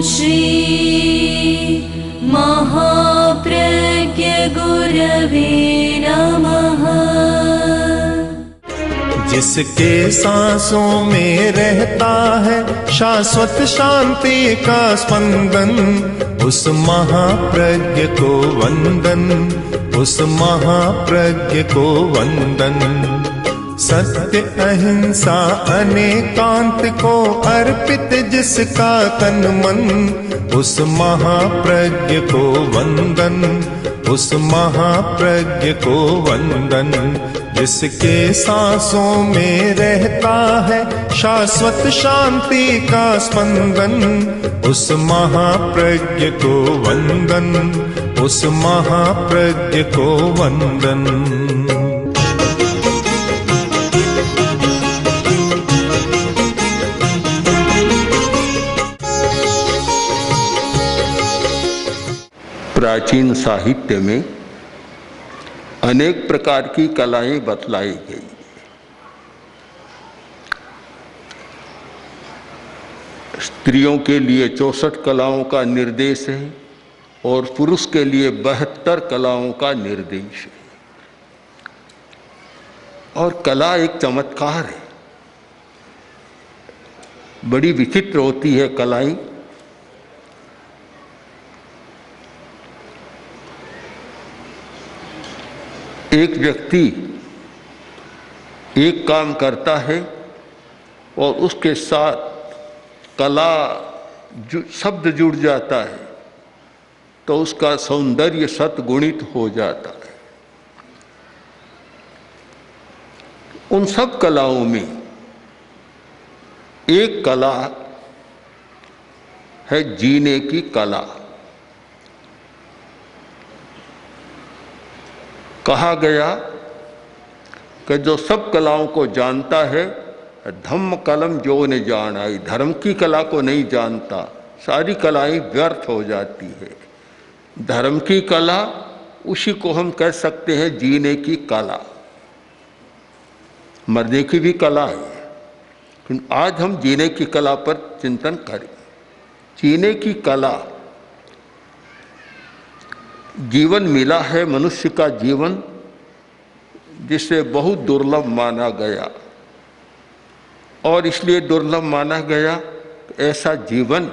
श्री महाप्रज्ञ गुरवे नमः। जिसके सांसों में रहता है शाश्वत शांति का स्पंदन, उस महाप्रज्ञ को वंदन, उस महाप्रज्ञ को वंदन। सत्य अहिंसा अनेकांत को अर्पित जिसका तन मन, उस महाप्रज्ञ को वंदन, उस महाप्रज्ञ को वंदन। जिसके सांसों में रहता है शाश्वत शांति का स्पंदन, उस महाप्रज्ञ को वंदन, उस महाप्रज्ञ को वंदन। प्राचीन साहित्य में अनेक प्रकार की कलाएं बतलाई गई। स्त्रियों के लिए 64 कलाओं का निर्देश है और पुरुष के लिए 72 कलाओं का निर्देश है। और कला एक चमत्कार है, बड़ी विचित्र होती है कलाएं। एक व्यक्ति एक काम करता है और उसके साथ कला शब्द जुड़ जाता है तो उसका सौंदर्य सतगुणित हो जाता है। उन सब कलाओं में एक कला है जीने की कला। कहा गया कि जो सब कलाओं को जानता है, धम्म कलम जो ने जान आई, धर्म की कला को नहीं जानता, सारी कलाएं व्यर्थ हो जाती है। धर्म की कला उसी को हम कह सकते हैं जीने की कला। मरने की भी कला है, आज हम जीने की कला पर चिंतन करें। जीने की कला, जीवन मिला है मनुष्य का जीवन, जिसे बहुत दुर्लभ माना गया और इसलिए दुर्लभ माना गया। ऐसा जीवन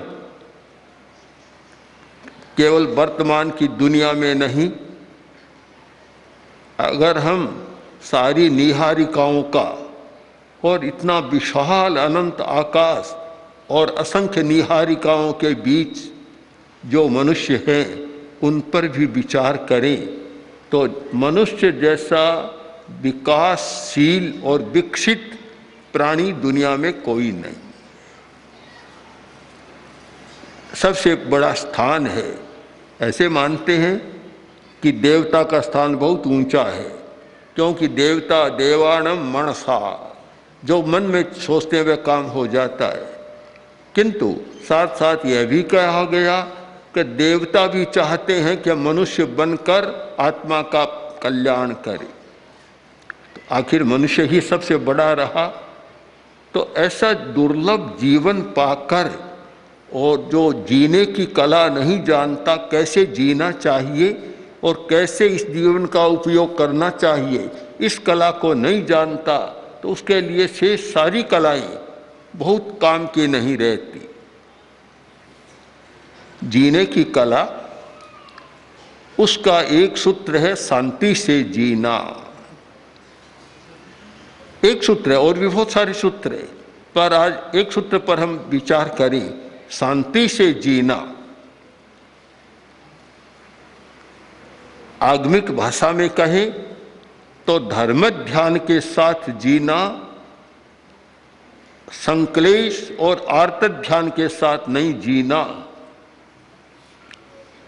केवल वर्तमान की दुनिया में नहीं, अगर हम सारी निहारिकाओं का और इतना विशाल अनंत आकाश और असंख्य निहारिकाओं के बीच जो मनुष्य हैं उन पर भी विचार करें तो मनुष्य जैसा विकासशील और विकसित प्राणी दुनिया में कोई नहीं। सबसे बड़ा स्थान है। ऐसे मानते हैं कि देवता का स्थान बहुत ऊंचा है, क्योंकि देवता देवाणम मनसा, जो मन में सोचते हुए काम हो जाता है। किंतु साथ साथ यह भी कहा गया कि देवता भी चाहते हैं कि मनुष्य बनकर आत्मा का कल्याण करे। तो आखिर मनुष्य ही सबसे बड़ा रहा। तो ऐसा दुर्लभ जीवन पाकर और जो जीने की कला नहीं जानता, कैसे जीना चाहिए और कैसे इस जीवन का उपयोग करना चाहिए, इस कला को नहीं जानता, तो उसके लिए शेष सारी कलाएं बहुत काम की नहीं रहती। जीने की कला, उसका एक सूत्र है शांति से जीना। एक सूत्र है, और भी बहुत सारे सूत्र है, पर आज एक सूत्र पर हम विचार करें, शांति से जीना। आगमिक भाषा में कहें तो धर्म ध्यान के साथ जीना, संक्लेश और आर्त ध्यान के साथ नहीं जीना।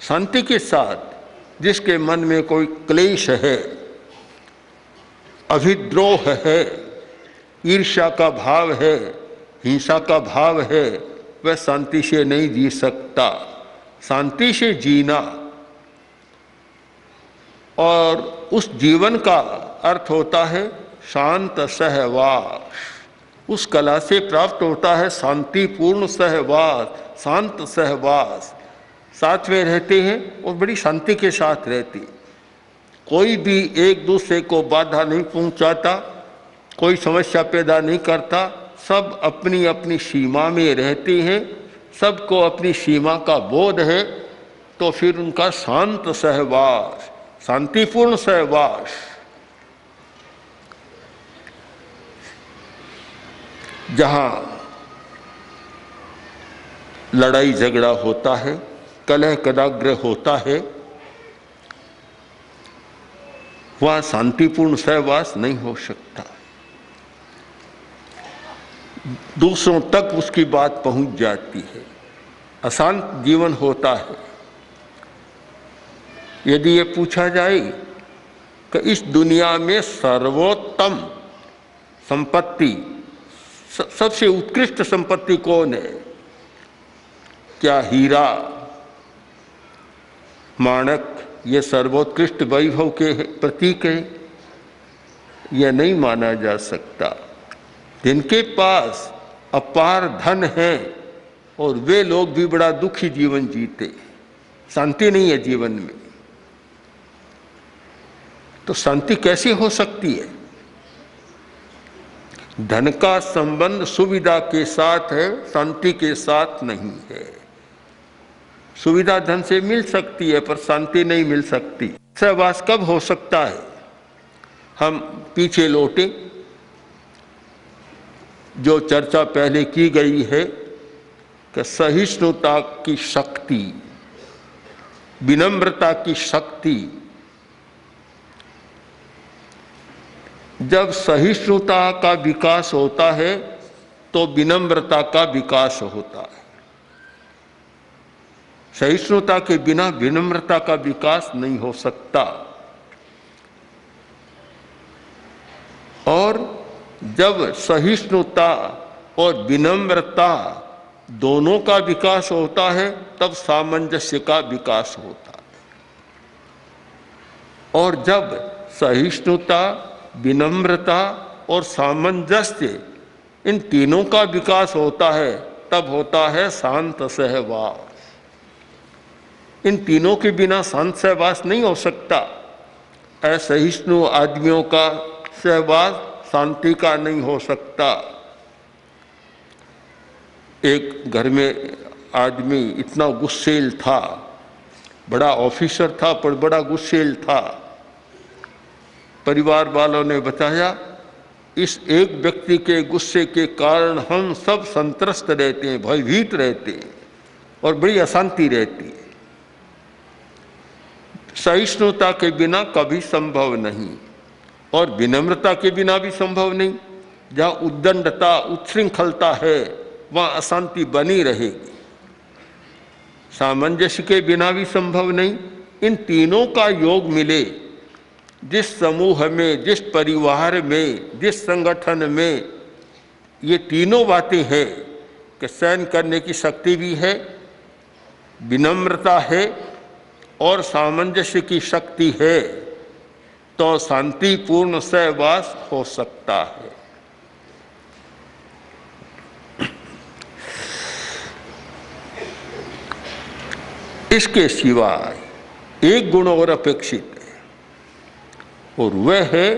शांति के साथ, जिसके मन में कोई क्लेश है, अभिद्रोह है, ईर्ष्या का भाव है, हिंसा का भाव है, वह शांति से नहीं जी सकता। शांति से जीना और उस जीवन का अर्थ होता है शांत सहवास। उस कला से प्राप्त होता है शांतिपूर्ण सहवास, शांत सहवास। साथ में रहते हैं और बड़ी शांति के साथ रहते हैं। कोई भी एक दूसरे को बाधा नहीं पहुंचाता, कोई समस्या पैदा नहीं करता, सब अपनी अपनी सीमा में रहते हैं, सबको अपनी सीमा का बोध है। तो फिर उनका शांत सहवास, शांतिपूर्ण सहवास। जहाँ लड़ाई झगड़ा होता है, कलह कदाग्रह होता है, वहाँ शांतिपूर्ण सहवास नहीं हो सकता। दूसरों तक उसकी बात पहुंच जाती है, अशांत जीवन होता है। यदि ये पूछा जाए कि इस दुनिया में सर्वोत्तम संपत्ति, सबसे उत्कृष्ट संपत्ति कौन है? क्या हीरा माणक ये सर्वोत्कृष्ट वैभव के प्रतीक है? यह नहीं माना जा सकता। जिनके पास अपार धन है और वे लोग भी बड़ा दुखी जीवन जीते, शांति नहीं है जीवन में। तो शांति कैसे हो सकती है? धन का संबंध सुविधा के साथ है, शांति के साथ नहीं है। सुविधा धन से मिल सकती है पर शांति नहीं मिल सकती। सहवास कब हो सकता है? हम पीछे लौटे, जो चर्चा पहले की गई है कि सहिष्णुता की शक्ति, विनम्रता की शक्ति, जब सहिष्णुता का विकास होता है तो विनम्रता का विकास होता है। सहिष्णुता के बिना विनम्रता का विकास नहीं हो सकता। और जब सहिष्णुता और विनम्रता दोनों का विकास होता है तब सामंजस्य का विकास होता है। और जब सहिष्णुता, विनम्रता और सामंजस्य इन तीनों का विकास होता है तब होता है शांत सहवास। इन तीनों के बिना शांत सहवास नहीं हो सकता। असहिष्णु आदमियों का सहवास शांति का नहीं हो सकता। एक घर में आदमी इतना गुस्सेल था, बड़ा ऑफिसर था पर बड़ा गुस्सेल था। परिवार वालों ने बताया, इस एक व्यक्ति के गुस्से के कारण हम सब संत्रस्त रहते हैं, भयभीत रहते हैं और बड़ी अशांति रहती है। सहिष्णुता के बिना कभी संभव नहीं और विनम्रता के बिना भी संभव नहीं। जहाँ उद्दंडता, उच्छृंखलता है वहाँ अशांति बनी रहेगी। सामंजस्य के बिना भी संभव नहीं। इन तीनों का योग मिले, जिस समूह में, जिस परिवार में, जिस संगठन में ये तीनों बातें हैं कि सहन करने की शक्ति भी है, विनम्रता है और सामंजस्य की शक्ति है, तो शांतिपूर्ण सहवास हो सकता है। इसके सिवाय एक गुण और अपेक्षित है और वह है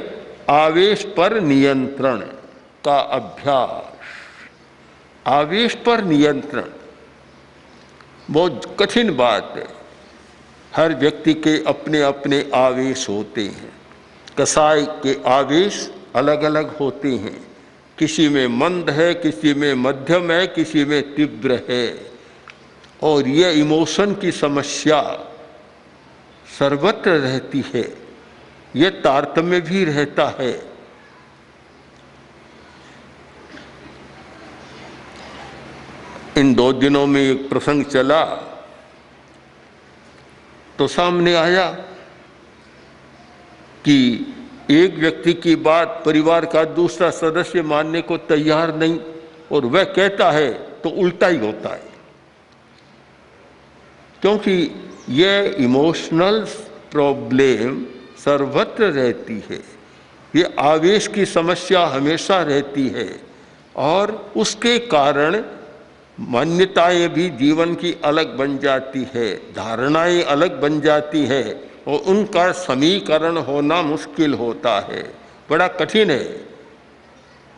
आवेश पर नियंत्रण का अभ्यास। आवेश पर नियंत्रण बहुत कठिन बात है। हर व्यक्ति के अपने अपने आवेश होते हैं। कसाई के आवेश अलग अलग होते हैं। किसी में मंद है, किसी में मध्यम है, किसी में तीव्र है। और यह इमोशन की समस्या सर्वत्र रहती है। यह तारतम्य भी रहता है। इन 2 दिनों में एक प्रसंग चला तो सामने आया कि एक व्यक्ति की बात परिवार का दूसरा सदस्य मानने को तैयार नहीं और वह कहता है तो उल्टा ही होता है। क्योंकि यह इमोशनल प्रॉब्लम सर्वत्र रहती है। ये आवेश की समस्या हमेशा रहती है। और उसके कारण मान्यताएं भी जीवन की अलग बन जाती है, धारणाएं अलग बन जाती है और उनका समीकरण होना मुश्किल होता है, बड़ा कठिन है।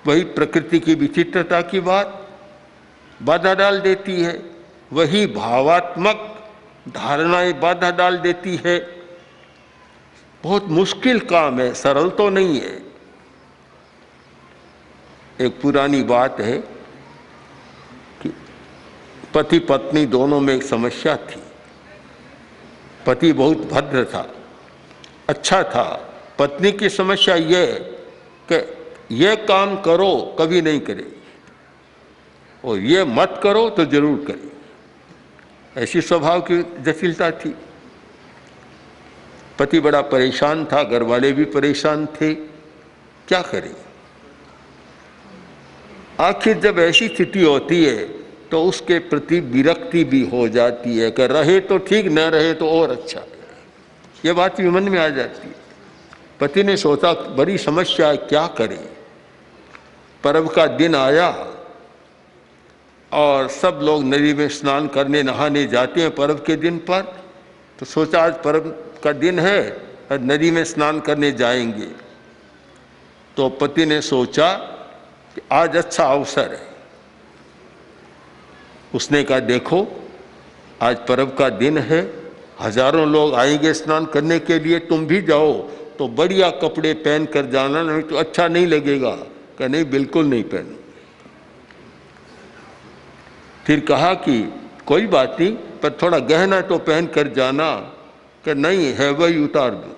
वही प्रकृति की विचित्रता की बात बाधा डाल देती है, वही भावात्मक धारणाएं बाधा डाल देती है। बहुत मुश्किल काम है, सरल तो नहीं है। एक पुरानी बात है कि पति पत्नी दोनों में एक समस्या थी। पति बहुत भद्र था, अच्छा था। पत्नी की समस्या यह कि यह काम करो कभी नहीं करे और ये मत करो तो जरूर करे, ऐसी स्वभाव की जटिलता थी। पति बड़ा परेशान था, घर वाले भी परेशान थे, क्या करें। आखिर जब ऐसी स्थिति होती है तो उसके प्रति विरक्ति भी हो जाती है कि रहे तो ठीक, न रहे तो और अच्छा। ये बात भी मन में आ जाती है। पति ने सोचा बड़ी समस्या है, क्या करें। पर्व का दिन आया और सब लोग नदी में स्नान करने नहाने जाते हैं पर्व के दिन पर, तो सोचा आज पर्व का दिन है, नदी में स्नान करने जाएंगे। तो पति ने सोचा कि आज अच्छा अवसर है। उसने कहा देखो आज पर्व का दिन है, हजारों लोग आएंगे स्नान करने के लिए, तुम भी जाओ तो बढ़िया कपड़े पहन कर जाना, नहीं तो अच्छा नहीं लगेगा। कहा नहीं, बिल्कुल नहीं पहनो। फिर कहा कि कोई बात नहीं, पर थोड़ा गहना तो पहन कर जाना। कि नहीं है वही उतार दो,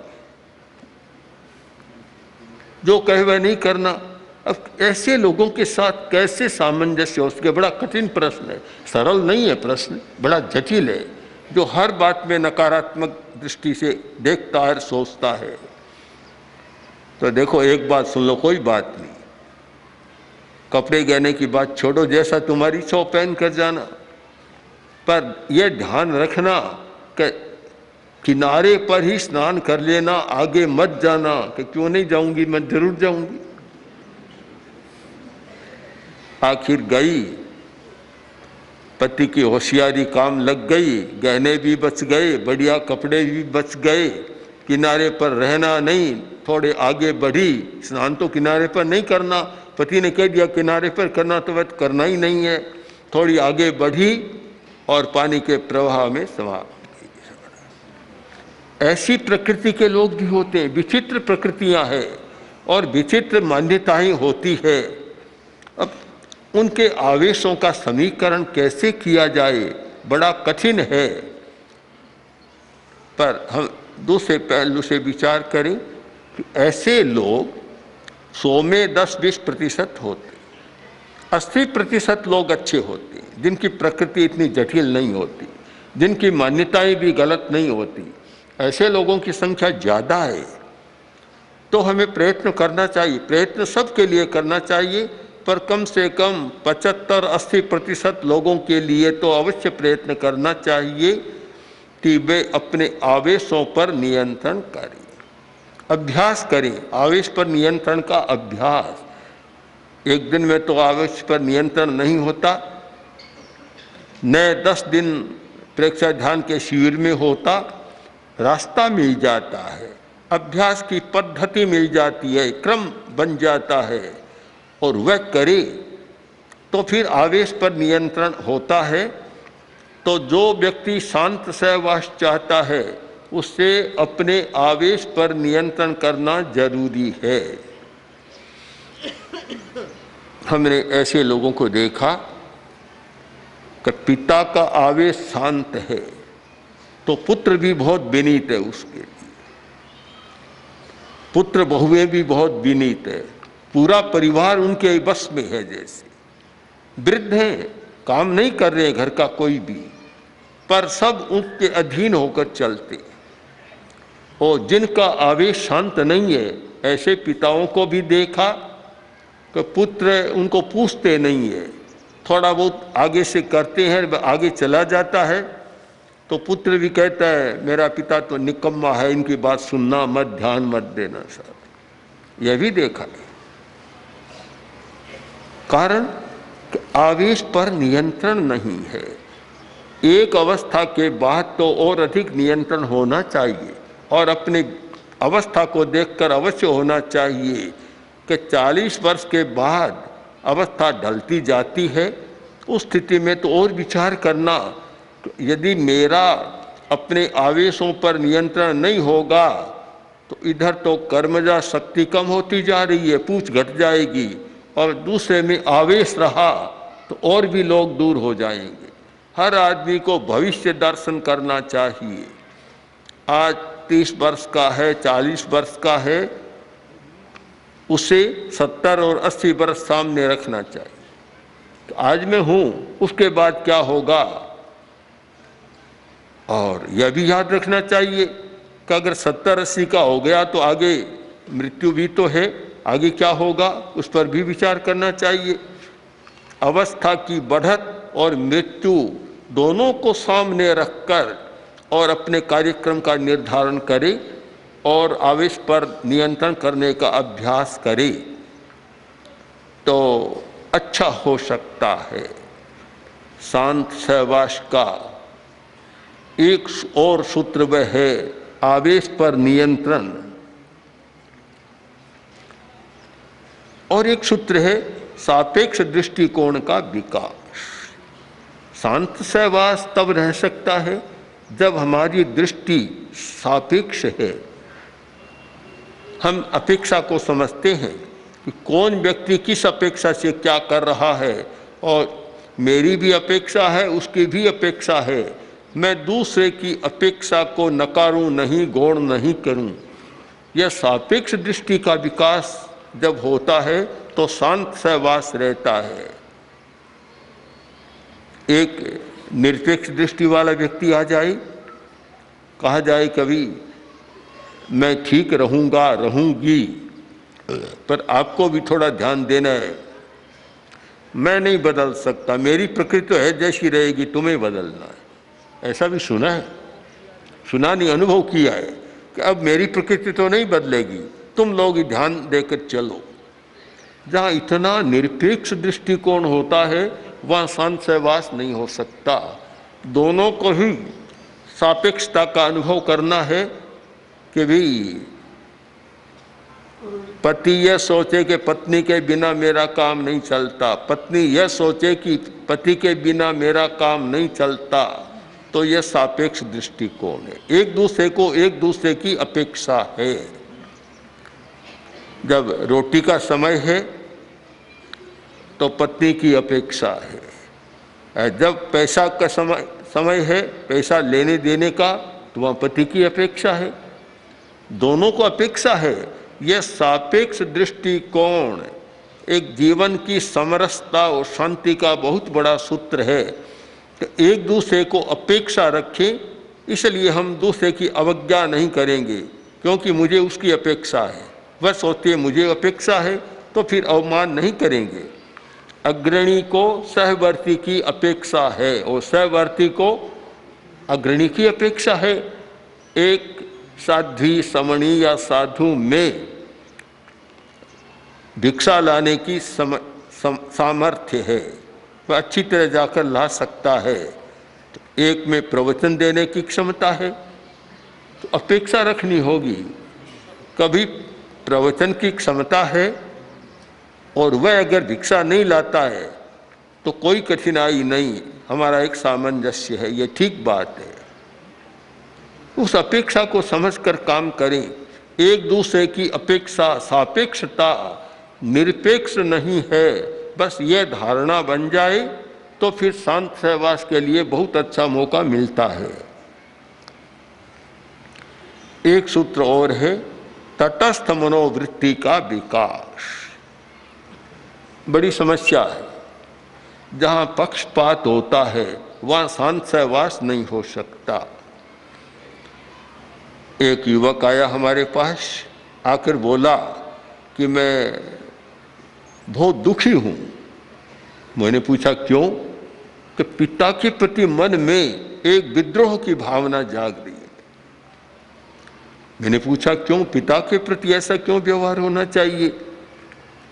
जो कहे वह नहीं करना। अब ऐसे लोगों के साथ कैसे सामंजस्य हो सके, बड़ा कठिन प्रश्न है। सरल नहीं है प्रश्न, बड़ा जटिल है। जो हर बात में नकारात्मक दृष्टि से देखता है, सोचता है। तो देखो एक बात सुन लो, कोई बात नहीं, कपड़े गहने की बात छोड़ो, जैसा तुम्हारी इच्छा पहन कर जाना, पर यह ध्यान रखना कि किनारे पर ही स्नान कर लेना, आगे मत जाना। कि क्यों नहीं जाऊंगी, मैं जरूर जाऊंगी। आखिर गई, पति की होशियारी काम लग गई, गहने भी बच गए, बढ़िया कपड़े भी बच गए। किनारे पर रहना नहीं, थोड़े आगे बढ़ी। स्नान तो किनारे पर नहीं करना, पति ने कह दिया किनारे पर करना, तो वह करना ही नहीं है। थोड़ी आगे बढ़ी और पानी के प्रवाह में समा गई। ऐसी प्रकृति के लोग भी होते हैं, विचित्र प्रकृतियां हैं और विचित्र मान्यताएं होती है। अब उनके आवेशों का समीकरण कैसे किया जाए, बड़ा कठिन है। पर हम दूसरे पहलू से विचार करें कि ऐसे लोग 100 में 10-20% होते, 80% लोग अच्छे होते हैं, जिनकी प्रकृति इतनी जटिल नहीं होती, जिनकी मान्यताएं भी गलत नहीं होती। ऐसे लोगों की संख्या ज़्यादा है। तो हमें प्रयत्न करना चाहिए, प्रयत्न सबके लिए करना चाहिए, पर कम से कम 75-80% लोगों के लिए तो अवश्य प्रयत्न करना चाहिए कि वे अपने आवेशों पर नियंत्रण करें, अभ्यास करें। आवेश पर नियंत्रण का अभ्यास, एक दिन में तो आवेश पर नियंत्रण नहीं होता, न 10 दिन प्रेक्षक ध्यान के शिविर में होता। रास्ता मिल जाता है, अभ्यास की पद्धति मिल जाती है, क्रम बन जाता है और वह करे तो फिर आवेश पर नियंत्रण होता है। तो जो व्यक्ति शांत सहवास चाहता है उससे अपने आवेश पर नियंत्रण करना जरूरी है। हमने ऐसे लोगों को देखा कि पिता का आवेश शांत है तो पुत्र भी बहुत विनीत है उसके लिए, पुत्र बहुएं भी विनीत विनीत है, पूरा परिवार उनके बस में है। जैसे वृद्ध हैं, काम नहीं कर रहे घर का कोई भी, पर सब उनके अधीन होकर चलते। और जिनका आवेश शांत नहीं है, ऐसे पिताओं को भी देखा कि पुत्र उनको पूछते नहीं है, थोड़ा बहुत आगे से करते हैं, आगे चला जाता है तो पुत्र भी कहता है मेरा पिता तो निकम्मा है, इनकी बात सुनना मत, ध्यान मत देना। साहब यह भी देखा है। कारण आवेश पर नियंत्रण नहीं है। एक अवस्था के बाद तो और अधिक नियंत्रण होना चाहिए, और अपनी अवस्था को देखकर अवश्य होना चाहिए कि 40 वर्ष के बाद अवस्था ढलती जाती है। उस स्थिति में तो और विचार करना, यदि मेरा अपने आवेशों पर नियंत्रण नहीं होगा तो इधर तो कर्मजा शक्ति कम होती जा रही है, पूछ घट जाएगी, और दूसरे में आवेश रहा तो और भी लोग दूर हो जाएंगे। हर आदमी को भविष्य दर्शन करना चाहिए। आज 30 वर्ष का है, 40 वर्ष का है, उसे 70 और 80 वर्ष सामने रखना चाहिए। तो आज मैं हूं, उसके बाद क्या होगा। और यह भी याद रखना चाहिए कि अगर 70-80 का हो गया तो आगे मृत्यु भी तो है, आगे क्या होगा उस पर भी विचार करना चाहिए। अवस्था की बढ़त और मृत्यु दोनों को सामने रखकर और अपने कार्यक्रम का निर्धारण करे और आवेश पर नियंत्रण करने का अभ्यास करे तो अच्छा हो सकता है। शांत सहवास का एक और सूत्र वह है आवेश पर नियंत्रण, और एक सूत्र है सापेक्ष दृष्टिकोण का विकास। शांत सहवास तब रह सकता है जब हमारी दृष्टि सापेक्ष है। हम अपेक्षा को समझते हैं कि कौन व्यक्ति किस अपेक्षा से क्या कर रहा है, और मेरी भी अपेक्षा है, उसकी भी अपेक्षा है। मैं दूसरे की अपेक्षा को नकारूं नहीं, गौण नहीं करूं। यह सापेक्ष दृष्टि का विकास जब होता है तो शांत सहवास रहता है। एक निरपेक्ष दृष्टि वाला व्यक्ति आ जाए, कहा जाए कभी मैं ठीक रहूंगा, रहूंगी, पर आपको भी थोड़ा ध्यान देना है, मैं नहीं बदल सकता, मेरी प्रकृति तो है जैसी रहेगी, तुम्हें बदलना है। ऐसा भी सुना है, सुना नहीं, अनुभव किया है कि अब मेरी प्रकृति तो नहीं बदलेगी, तुम लोग ही ध्यान देकर चलो। जहाँ इतना निरपेक्ष दृष्टिकोण होता है वहाँ शांत सहवास नहीं हो सकता। दोनों को ही सापेक्षता का अनुभव करना है कि भाई पति यह सोचे कि पत्नी के बिना मेरा काम नहीं चलता, पत्नी यह सोचे कि पति के बिना मेरा काम नहीं चलता, तो यह सापेक्ष दृष्टिकोण है। एक दूसरे को एक दूसरे की अपेक्षा है। जब रोटी का समय है तो पत्नी की अपेक्षा है, जब पैसा का समय है, पैसा लेने देने का, तो वहाँ पति की अपेक्षा है। दोनों को अपेक्षा है। यह सापेक्ष दृष्टिकोण एक जीवन की समरसता और शांति का बहुत बड़ा सूत्र है। तो एक दूसरे को अपेक्षा रखें, इसलिए हम दूसरे की अवज्ञा नहीं करेंगे, क्योंकि मुझे उसकी अपेक्षा है। वह सोचती है मुझे अपेक्षा है, तो फिर अवमान नहीं करेंगे। अग्रणी को सहवर्ती की अपेक्षा है और सहवर्ती को अग्रणी की अपेक्षा है। एक साध्वी समणी या साधु में भिक्षा लाने की सामर्थ्य है, वह अच्छी तरह जाकर ला सकता है। तो एक में प्रवचन देने की क्षमता है, तो अपेक्षा रखनी होगी। कभी प्रवचन की क्षमता है और वह अगर भिक्षा नहीं लाता है तो कोई कठिनाई नहीं, हमारा एक सामंजस्य है, ये ठीक बात है। उस अपेक्षा को समझकर काम करें। एक दूसरे की अपेक्षा, सापेक्षता निरपेक्ष नहीं है, बस ये धारणा बन जाए तो फिर शांत सहवास के लिए बहुत अच्छा मौका मिलता है। एक सूत्र और है तटस्थ मनोवृत्ति का विकास। बड़ी समस्या है। जहाँ पक्षपात होता है वहाँ शांत सहवास नहीं हो सकता। एक युवक आया हमारे पास, आकर बोला कि मैं बहुत दुखी हूँ। मैंने पूछा क्यों? कि पिता के प्रति मन में एक विद्रोह की भावना जाग रही है। मैंने पूछा क्यों, पिता के प्रति ऐसा क्यों व्यवहार होना चाहिए?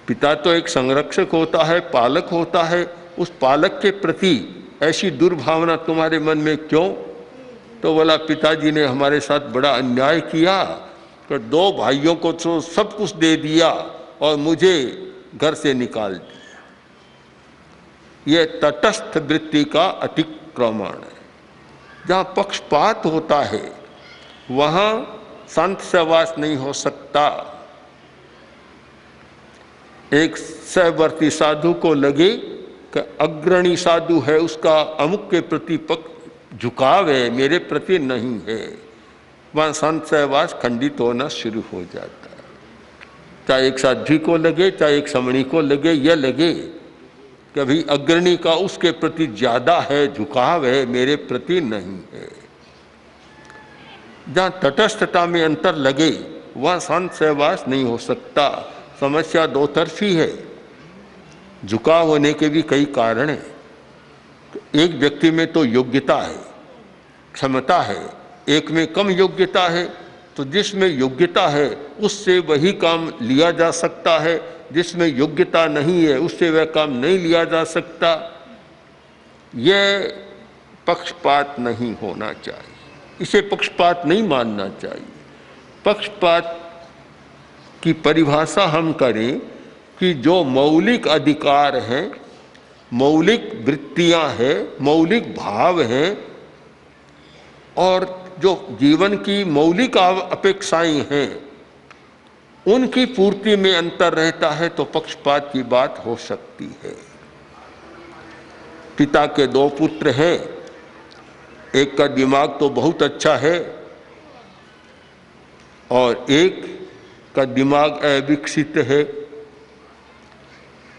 पिता तो एक संरक्षक होता है, पालक होता है, उस पालक के प्रति ऐसी दुर्भावना तुम्हारे मन में क्यों? तो बोला पिताजी ने हमारे साथ बड़ा अन्याय किया, कि 2 भाइयों को तो सब कुछ दे दिया और मुझे घर से निकाल दिया। यह तटस्थ वृत्ति का अतिक्रमण है। जहाँ पक्षपात होता है वहाँ संत सहवास नहीं हो सकता। एक सहवर्ती साधु को लगे कि अग्रणी साधु है, उसका अमुक के प्रति झुकाव है, मेरे प्रति नहीं है, वहाँ संत सहवास खंडित होना शुरू हो जाता है। चाहे एक साध्वी को लगे, चाहे एक समणी को लगे, यह लगे कि अभी अग्रणी का उसके प्रति ज़्यादा है, झुकाव है, मेरे प्रति नहीं है। जहाँ तटस्थता में अंतर लगे वहाँ संत सहवास नहीं हो सकता। समस्या 2 तरफी है। झुकाव होने के भी कई कारण हैं। एक व्यक्ति में तो योग्यता है, क्षमता है, एक में कम योग्यता है, तो जिसमें योग्यता है उससे वही काम लिया जा सकता है, जिसमें योग्यता नहीं है उससे वह काम नहीं लिया जा सकता। यह पक्षपात नहीं होना चाहिए, इसे पक्षपात नहीं मानना चाहिए। पक्षपात की परिभाषा हम करें कि जो मौलिक अधिकार हैं, मौलिक वृत्तियां हैं, मौलिक भाव हैं और जो जीवन की मौलिक अपेक्षाएं हैं, उनकी पूर्ति में अंतर रहता है तो पक्षपात की बात हो सकती है। पिता के 2 पुत्र हैं, एक का दिमाग तो बहुत अच्छा है और एक का दिमाग अविकसित है,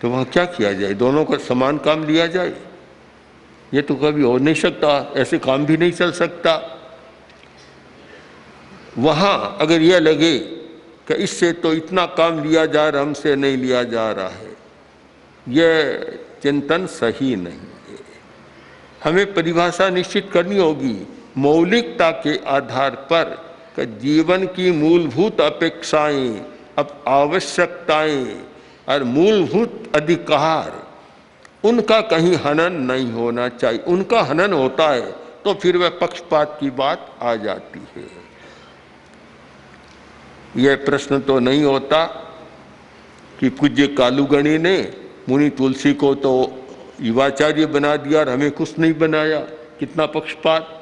तो वहाँ क्या किया जाए? दोनों का समान काम लिया जाए? ये तो कभी हो नहीं सकता, ऐसे काम भी नहीं चल सकता। वहाँ अगर यह लगे कि इससे तो इतना काम लिया जा रहा, हमसे नहीं लिया जा रहा है, यह चिंतन सही नहीं है। हमें परिभाषा निश्चित करनी होगी मौलिकता के आधार पर कि जीवन की मूलभूत अपेक्षाएं, अब आवश्यकताएं और मूलभूत अधिकार, उनका कहीं हनन नहीं होना चाहिए। उनका हनन होता है तो फिर वह पक्षपात की बात आ जाती है। यह प्रश्न तो नहीं होता कि पूज्य कालूगणी ने मुनि तुलसी को तो युवाचार्य बना दिया और हमें कुछ नहीं बनाया। कितना पक्षपात!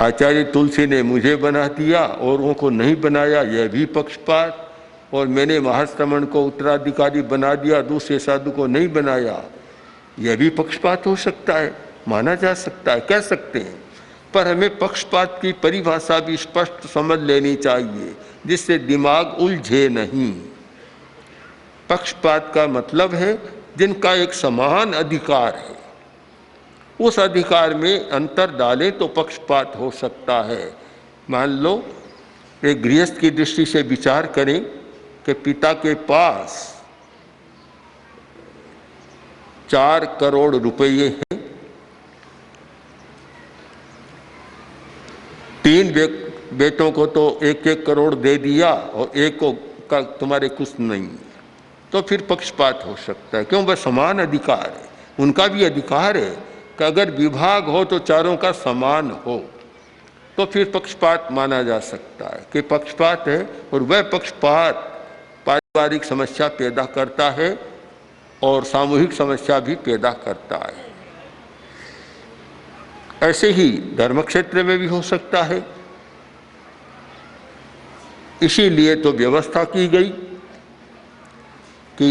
आचार्य तुलसी ने मुझे बना दिया, औरों को नहीं बनाया, यह भी पक्षपात। और मैंने महाश्रमण को उत्तराधिकारी बना दिया, दूसरे साधु को नहीं बनाया, यह भी पक्षपात हो सकता है, माना जा सकता है, कह सकते हैं। पर हमें पक्षपात की परिभाषा भी स्पष्ट समझ लेनी चाहिए जिससे दिमाग उलझे नहीं। पक्षपात का मतलब है जिनका एक समान अधिकार है, उस अधिकार में अंतर डाले तो पक्षपात हो सकता है। मान लो एक गृहस्थ की दृष्टि से विचार करें कि पिता के पास 4 करोड़ रुपये हैं, 3 बेटों को तो 1-1 करोड़ दे दिया और एक को का तुम्हारे कुछ नहीं, तो फिर पक्षपात हो सकता है। क्यों? वह समान अधिकार है, उनका भी अधिकार है कि अगर विभाग हो तो चारों का समान हो, तो फिर पक्षपात माना जा सकता है कि पक्षपात है। और वह पक्षपात पारिवारिक समस्या पैदा करता है और सामूहिक समस्या भी पैदा करता है। ऐसे ही धर्म क्षेत्र में भी हो सकता है। इसीलिए तो व्यवस्था की गई कि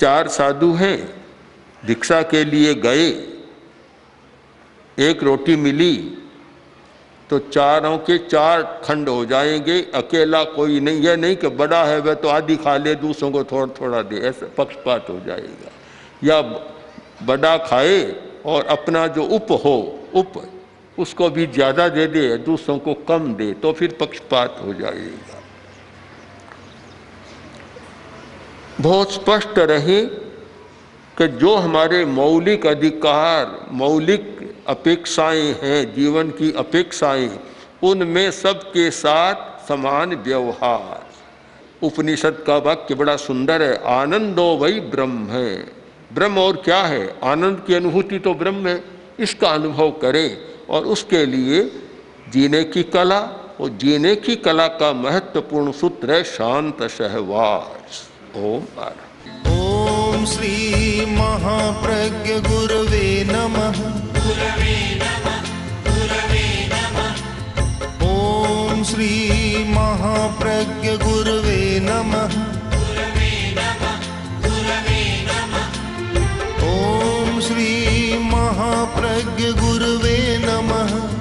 4 साधु हैं, भिक्षा के लिए गए, 1 रोटी मिली तो चारों के 4 खंड हो जाएंगे, अकेला कोई नहीं। यह नहीं कि बड़ा है वह तो आधी खा ले, दूसरों को थोड़ा थोड़ा दे, ऐसा पक्षपात हो जाएगा। या बड़ा खाए और अपना जो उप उसको भी ज़्यादा दे दे, दूसरों को कम दे, तो फिर पक्षपात हो जाएगा। बहुत स्पष्ट रहे कि जो हमारे मौलिक अधिकार, मौलिक अपेक्षाएं हैं, जीवन की अपेक्षाएं, उनमें सबके साथ समान व्यवहार। उपनिषद का वाक्य बड़ा सुंदर है, आनंदो वही ब्रह्म है। ब्रह्म और क्या है? आनंद की अनुभूति तो ब्रह्म है, इसका अनुभव करें। और उसके लिए जीने की कला, और जीने की कला का महत्वपूर्ण सूत्र है शांत सहवास। ओम आर। ओम श्री महाप्रज्ञ गुरवे नमः। ओम श्री महाप्रज्ञ गुरवे नमः। ओम श्री महाप्रज्ञ गुरवे नमः।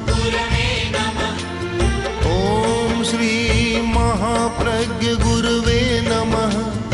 ओम श्री महाप्रज्ञ गुरवे नमः।